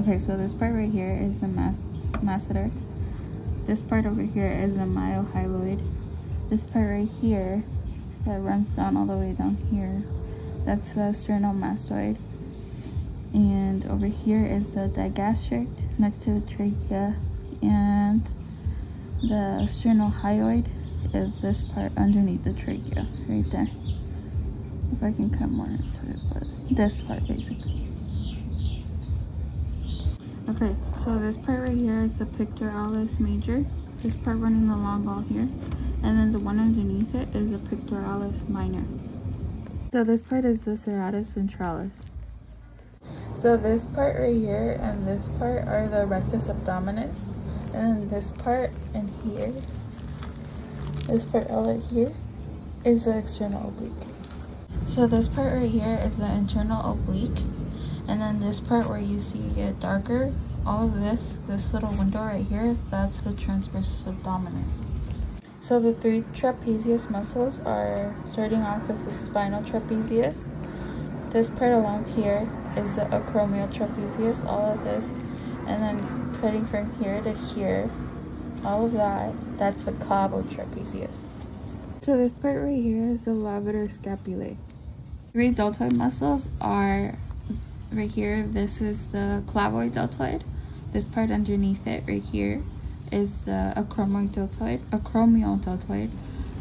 Okay, so this part right here is the masseter. This part over here is the myohyaloid. This part right here that runs down all the way down here, that's the sternomastoid. And over here is the digastric next to the trachea, and the sternohyoid is this part underneath the trachea right there. If I can cut more into it, but this part basically. Okay, so this part right here is the pectoralis major, this part running the long ball here, and then the one underneath it is the pectoralis minor. So this part is the serratus ventralis. So this part right here and this part are the rectus abdominis, and this part in here, this part all right here, is the external oblique. So this part right here is the internal oblique, and then this part where you see it darker, all of this little window right here, that's the transversus abdominis. So the three trapezius muscles are, starting off as the spinal trapezius. This part along here is the acromial trapezius, all of this, and then cutting from here to here, all of that, that's the clavotrapezius. So this part right here is the levator scapulae. Three deltoid muscles are right here. This is the clavoid deltoid. This part underneath it right here is the acromial deltoid,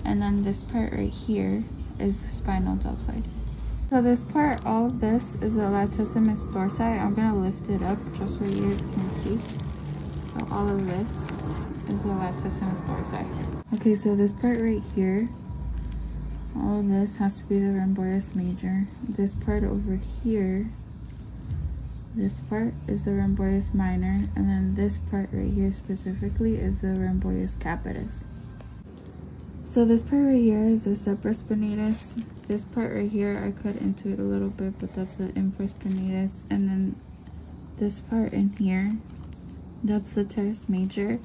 and then this part right here is the spinal deltoid. So this part, all of this is the latissimus dorsi. I'm gonna lift it up just so you guys can see. So all of this is the latissimus dorsi. Okay, so this part right here, all of this has to be the rhomboideus major. This part over here, this part is the rhomboideus minor, and then this part right here specifically is the rhomboideus capitis. So this part right here is the supraspinatus. This part right here, I cut into it a little bit, but that's the infraspinatus. And then this part in here, that's the teres major.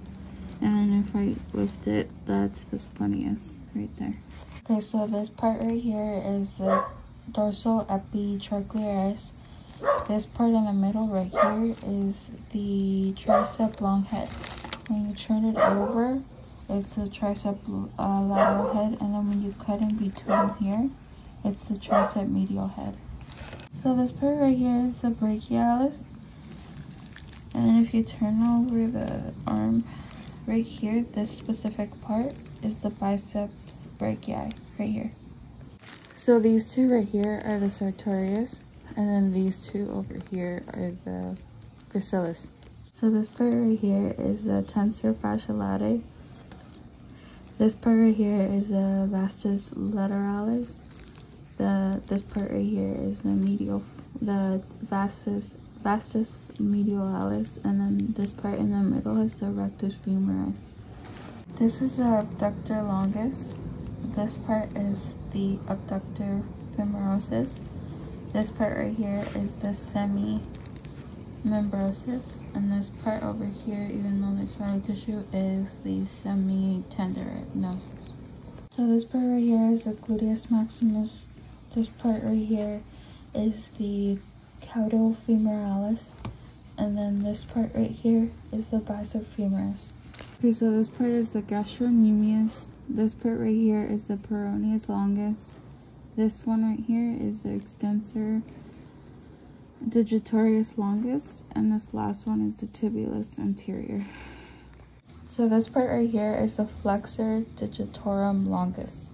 And if I lift it, that's the splenius right there. Okay, so this part right here is the dorsal epitrochlearis. This part in the middle right here is the tricep long head. When you turn it over, it's the tricep lateral head, and then when you cut in between here, it's the tricep medial head. So this part right here is the brachialis, and then if you turn over the arm right here, this specific part is the biceps brachii right here. So these two right here are the sartorius, and then these two over here are the gracilis. So this part right here is the tensor fasciae latae. This part right here is the vastus lateralis. This part right here is the vastus medialis, and then this part in the middle is the rectus femoris. This is the abductor longus. This part is the abductor femorosus. This part right here is the semimembrosus, and this part over here, even though there's fatty tissue, is the semitendinosus. So this part right here is the gluteus maximus. This part right here is the cauda femoralis, and then this part right here is the bicep femoris. Okay, so this part is the gastrocnemius. This part right here is the peroneus longus. This one right here is the extensor digitoris longus, and this last one is the tibialis anterior. So this part right here is the flexor digitorum longus.